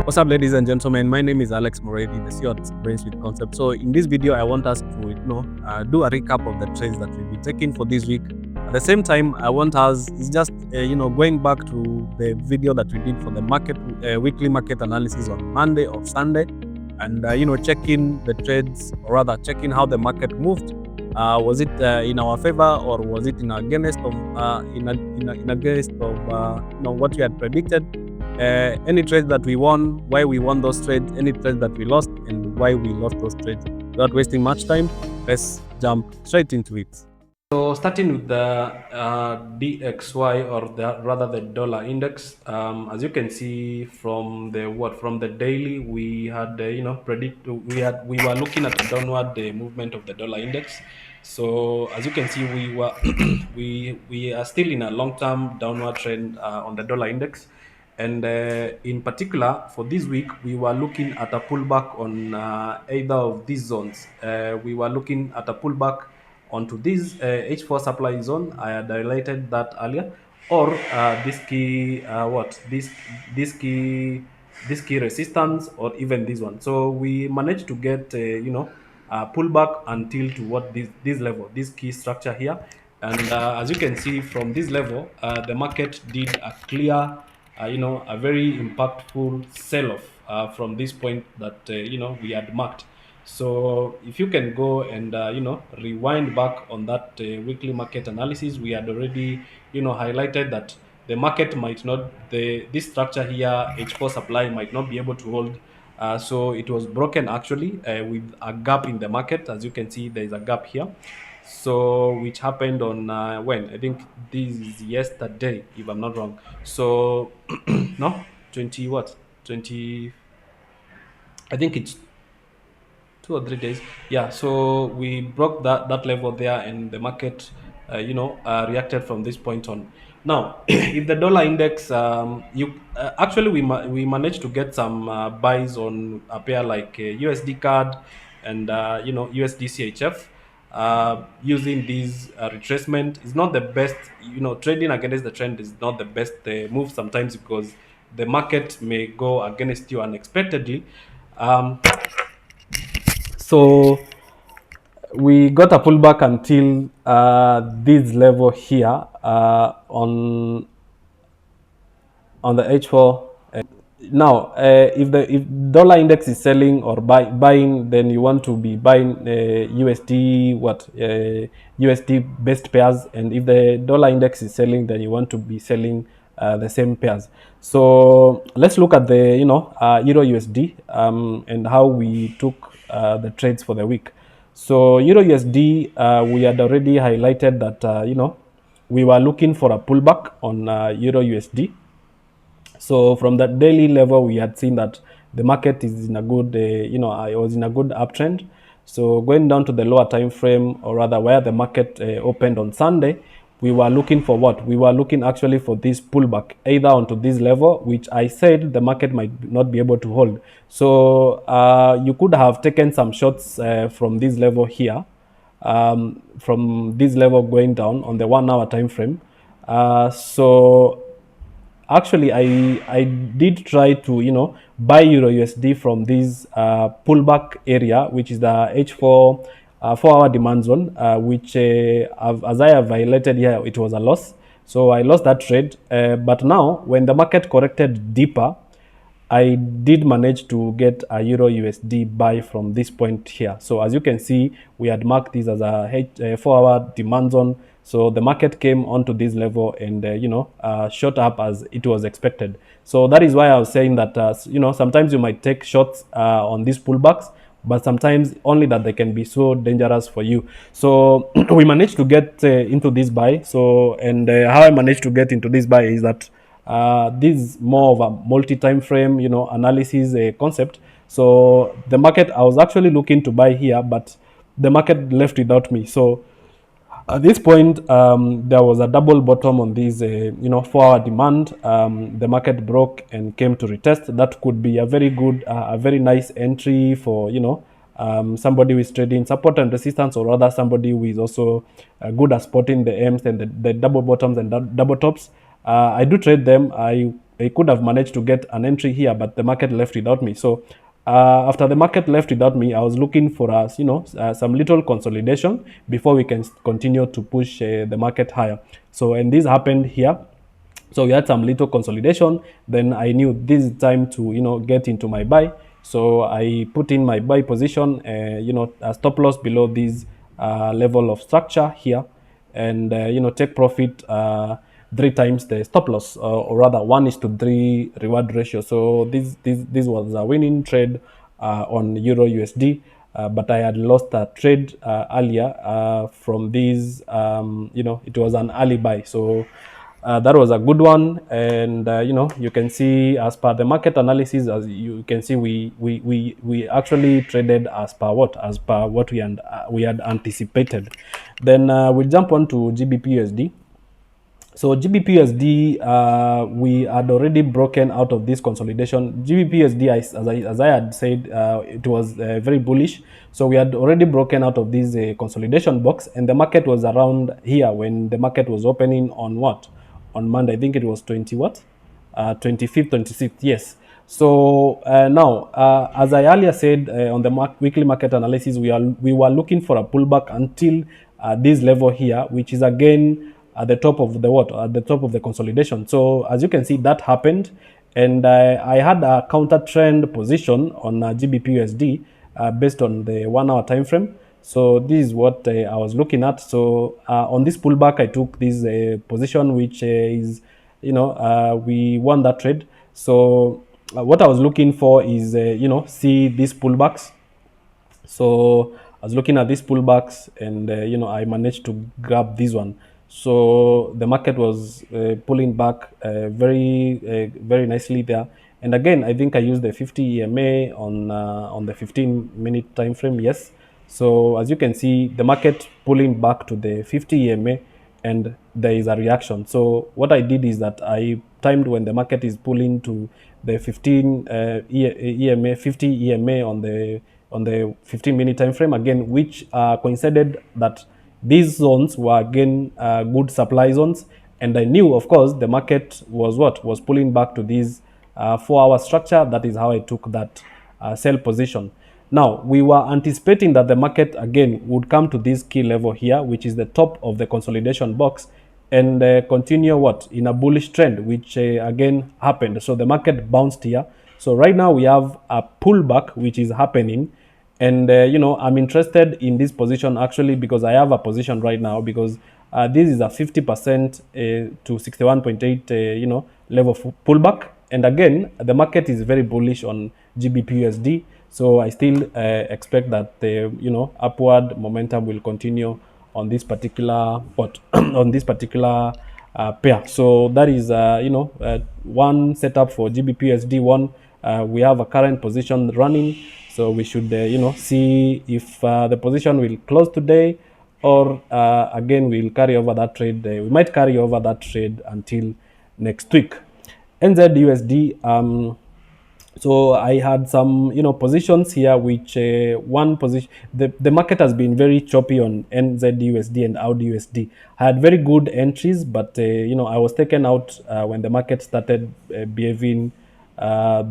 What's up, ladies and gentlemen? My name is Alex Moredi, the CEO at Brains with Concept. So in this video, I want us to do a recap of the trades that we'll be taking for this week. At the same time, I want us it's just going back to the video that we did for the market weekly market analysis on Monday or Sunday, and checking the trades, or rather checking how the market moved. Was it in our favor, or was it in against of against of what we had predicted? Any trades that we won, why we won those trades, any trades that we lost, and why we lost those trades. Without wasting much time, let's jump straight into it. So starting with the DXY, or rather the dollar index, as you can see from the daily, we had we were looking at a downward movement of the dollar index. So as you can see, we were we are still in a long-term downward trend on the dollar index. And in particular, for this week, we were looking at a pullback on either of these zones. We were looking at a pullback onto this H4 supply zone. I had highlighted that earlier, or this key this key resistance, or even this one. So we managed to get pullback until to what this level, this key structure here. And as you can see from this level, the market did a clear a very impactful sell-off from this point that we had marked. So if you can go and rewind back on that weekly market analysis, we had already highlighted that the market might not, this structure here, H4 supply, might not be able to hold. So it was broken actually with a gap in the market. As you can see, there is a gap here. So which happened on when I think this is yesterday, if I'm not wrong. So no, 20 what 20, I think it's 2 or 3 days. Yeah, so we broke that level there, and the market reacted from this point on. Now if the dollar index, you actually we managed to get some buys on a pair like USD card and USD CHF. Using these retracement is not the best. Trading against the trend is not the best move sometimes, because the market may go against you unexpectedly. So we got a pullback until this level here on the H4. Now, if dollar index is selling or buying, then you want to be buying USD USD best pairs, and if the dollar index is selling, then you want to be selling the same pairs. So let's look at the Euro USD and how we took the trades for the week. So Euro USD, we had already highlighted that we were looking for a pullback on Euro USD. So from that daily level, we had seen that the market is in a good, it was in a good uptrend. So going down to the lower time frame, or rather where the market opened on Sunday, we were looking for what? We were looking actually for this pullback, either onto this level, which I said the market might not be able to hold. So you could have taken some shots from this level here, from this level going down on the 1 hour time frame. So actually I did try to buy Euro USD from this pullback area, which is the H4 4-hour demand zone, which as I have highlighted here, it was a loss. So I lost that trade. But now when the market corrected deeper, I did manage to get a Euro USD buy from this point here. So as you can see, we had marked this as a 4-hour demand zone. So the market came onto this level and shot up as it was expected. So that is why I was saying that sometimes you might take shots on these pullbacks, but sometimes only that they can be so dangerous for you. So we managed to get into this buy. So and how I managed to get into this buy is that this is more of a multi-time frame, analysis concept. So the market, I was actually looking to buy here, but the market left without me. So at this point, there was a double bottom on this, 4-hour demand. The market broke and came to retest. That could be a very good, a very nice entry for, somebody who is trading support and resistance, or rather somebody who is also good at spotting the M's and the double bottoms and double tops. I do trade them. I I could have managed to get an entry here, but the market left without me. So after the market left without me, I was looking for us, some little consolidation before we can continue to push the market higher. So, and this happened here. So we had some little consolidation. Then I knew this is time to get into my buy. So I put in my buy position, a stop loss below this level of structure here, and take profit three times the stop loss, or rather 1:3 reward ratio. So this was a winning trade on Euro USD. But I had lost a trade earlier from these. It was an early buy, so that was a good one. And you can see, as per the market analysis, as you can see, we actually traded as per what we had anticipated. Then we jump on to GBP USD. So GBP USD, we had already broken out of this consolidation. GBP USD, as I had said, it was very bullish. So we had already broken out of this consolidation box, and the market was around here when the market was opening on what? On Monday. I think it was 20 what? 25th, 26th, yes. So now, as I earlier said on the weekly market analysis, we were looking for a pullback until this level here, which is again at the top of the what? At the top of the consolidation. So as you can see, that happened, and I had a counter trend position on GBP USD based on the 1 hour time frame. So this is what I was looking at. So on this pullback, I took this position, which is, we won that trade. So what I was looking for is, see these pullbacks. So I was looking at these pullbacks, and I managed to grab this one. So the market was pulling back very nicely there. And again, I think I used the 50 EMA on the 15-minute time frame. Yes. So as you can see, the market pulling back to the 50 EMA, and there is a reaction. So what I did is that I timed when the market is pulling to the EMA, 50 EMA on the 15-minute time frame again, which coincided that these zones were again good supply zones. And I knew, of course, the market was pulling back to this 4-hour structure. That is how I took that sell position. Now, we were anticipating that the market again would come to this key level here, which is the top of the consolidation box, and continue what? In a bullish trend, which again happened. So the market bounced here. So right now we have a pullback which is happening, and I'm interested in this position actually, because I have a position right now, because this is a 50% to 61.8 level pullback. And again, the market is very bullish on GBP USD. So I still expect that the upward momentum will continue on this particular on this particular pair. So that is one setup for GBP USD. One, we have a current position running, so we should see if the position will close today, or again we'll carry over that trade. We might carry over that trade until next week. NZUSD. So I had some positions here, which one position, the market has been very choppy on NZUSD and AUDUSD. I had very good entries, but I was taken out when the market started behaving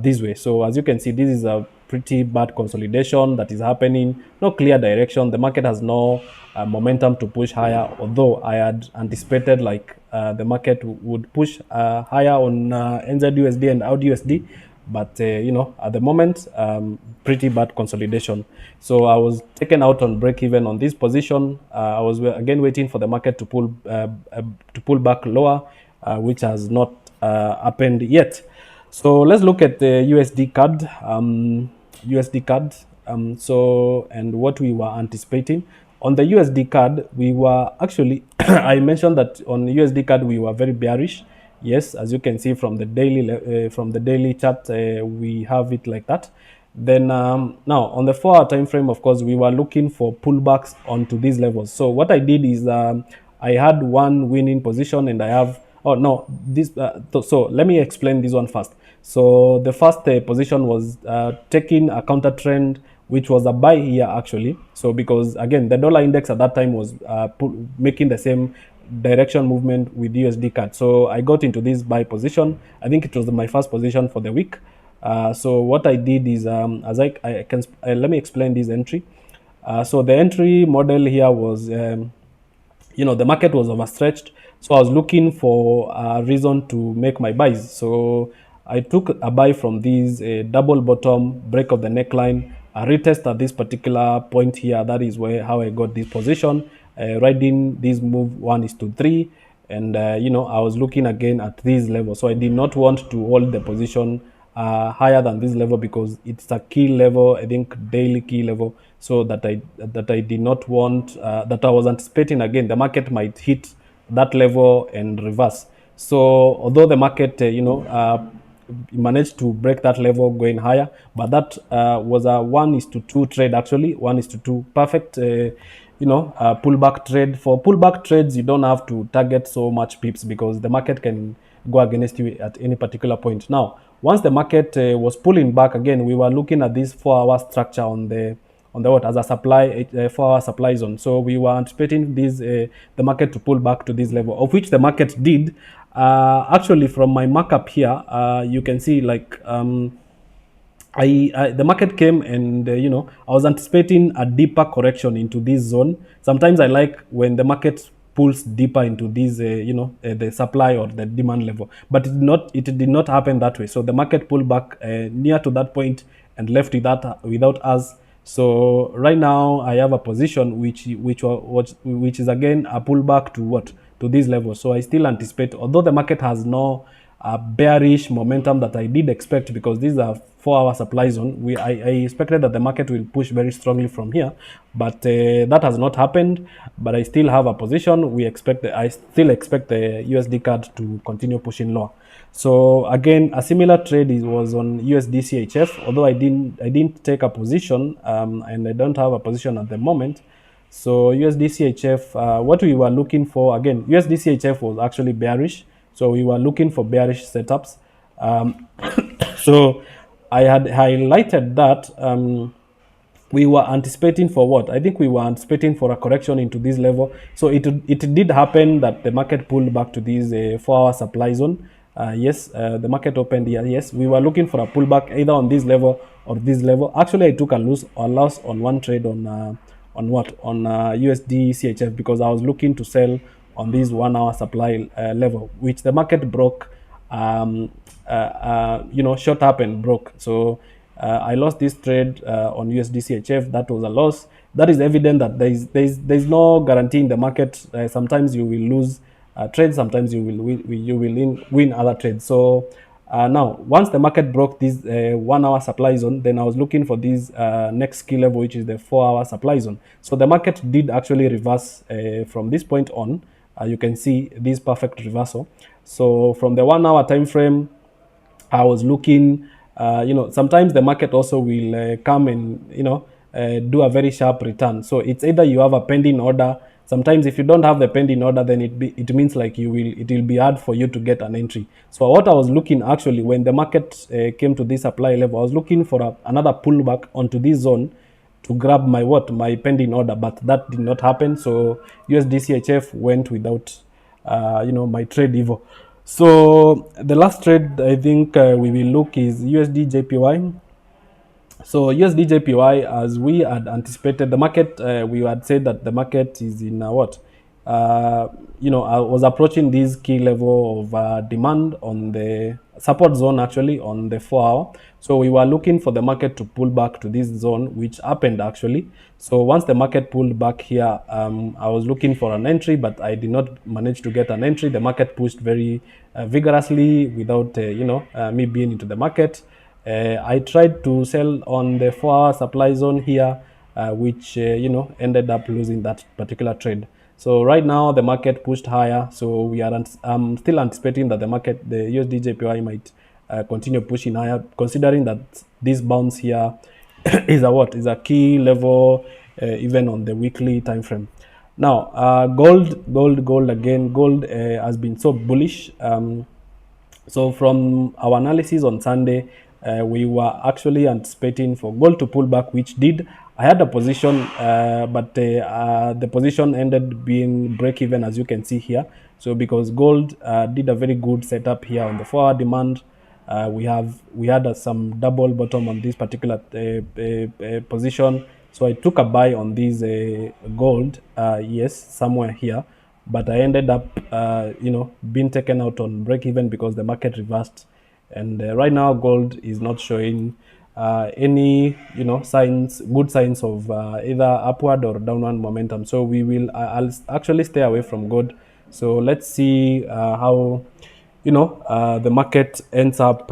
this way. So as you can see, this is a pretty bad consolidation that is happening. No clear direction. The market has no momentum to push higher, although I had anticipated like the market would push higher on NZUSD and AUDUSD. But at the moment, pretty bad consolidation. So I was taken out on break even on this position. I was again waiting for the market to pull back lower, which has not happened yet. So let's look at the USD card. So, and what we were anticipating on the USD card, we were actually I mentioned that on the USD card we were very bearish. Yes, as you can see from the daily chart, we have it like that. Then now on the 4-hour time frame, of course, we were looking for pullbacks onto these levels. So what I did is I had one winning position, and I have so let me explain this one first. So the first position was taking a counter trend, which was a buy here actually. So because again the dollar index at that time was making the same direction movement with USD CAD. So I got into this buy position. I think it was my first position for the week. So what I did is, as I can, let me explain this entry. So the entry model here was, the market was overstretched, so I was looking for a reason to make my buys. So I took a buy from this double bottom break of the neckline, a retest at this particular point here. That is where how I got this position, riding this move 1:3, and I was looking again at this level. So I did not want to hold the position higher than this level because it's a key level, I think daily key level. So that I did not want, that I was anticipating again the market might hit that level and reverse. So although the market managed to break that level going higher, but that was a 1:2 trade, actually 1:2 perfect pullback trade. For pullback trades, you don't have to target so much pips because the market can go against you at any particular point. Now, once the market was pulling back again, we were looking at this 4-hour structure on the what, as a supply 4-hour supply zone. So we were anticipating this the market to pull back to this level, of which the market did. Actually, from my markup here, you can see like the market came and I was anticipating a deeper correction into this zone. Sometimes I like when the market pulls deeper into this the supply or the demand level, but it did not happen that way. So the market pulled back near to that point and left without us. So right now I have a position which is again a pullback to what, to this level. So I still anticipate, although the market has no bearish momentum that I did expect, because these are 4-hour supply zone. I expected that the market will push very strongly from here, but that has not happened. But I still have a position. I still expect the USD CAD to continue pushing lower. So again, a similar trade was on USD CHF, although I didn't take a position, and I don't have a position at the moment. So USD CHF, what we were looking for, again, USD CHF was actually bearish. So we were looking for bearish setups. So I had highlighted that we were anticipating for what? I think we were anticipating for a correction into this level. So it did happen that the market pulled back to this 4-hour supply zone. Yes, the market opened here. Yes, we were looking for a pullback either on this level or this level. Actually, I took a loss on one trade on what? On USD CHF, because I was looking to sell on this 1-hour supply level, which the market broke. Short up and broke. So I lost this trade on USD CHF. That was a loss. That is evident that there's no guarantee in the market. Sometimes you will lose trades. Sometimes you will win other trades. So now, once the market broke this 1-hour supply zone, then I was looking for this next key level, which is the 4-hour supply zone. So the market did actually reverse from this point on. You can see this perfect reversal. So from the 1-hour time frame, I was looking, sometimes the market also will come and, do a very sharp return. So it's either you have a pending order. Sometimes if you don't have the pending order, then it means like it will be hard for you to get an entry. So what I was looking, actually, when the market came to this supply level, I was looking for another pullback onto this zone to grab my pending order, but that did not happen. So USD CHF went without my trade evo. So the last trade I think we will look is USD JPY. So USD JPY, as we had anticipated, the market, we had said that the market is in what? I was approaching this key level of demand on the support zone, actually, on the 4-hour. So we were looking for the market to pull back to this zone, which happened, actually. So once the market pulled back here, I was looking for an entry, but I did not manage to get an entry. The market pushed very vigorously without, me being into the market. I tried to sell on the 4-hour supply zone here, which ended up losing that particular trade. So right now the market pushed higher. So I'm still anticipating that the USD JPY might continue pushing higher, considering that this bounce here is a key level, even on the weekly time frame. Now, gold again. Gold has been so bullish. So from our analysis on Sunday, we were actually anticipating for gold to pull back, which did. I had a position, but the position ended being break even, as you can see here. So because gold did a very good setup here on the forward demand, we had some double bottom on this particular position. So I took a buy on this gold, yes, somewhere here, but I ended up, being taken out on break even because the market reversed, and right now gold is not showing any, good signs of either upward or downward momentum. So I'll actually stay away from gold. So let's see how the market ends up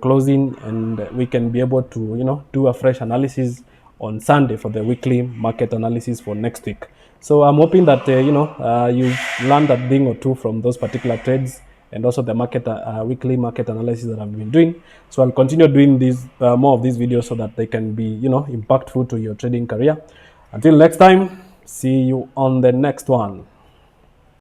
closing, and we can be able to do a fresh analysis on Sunday for the weekly market analysis for next week. So I'm hoping that you've learned a thing or two from those particular trades, and also the market weekly market analysis that I've been doing. So I'll continue doing these more of these videos so that they can be impactful to your trading career. Until next time, see you on the next one.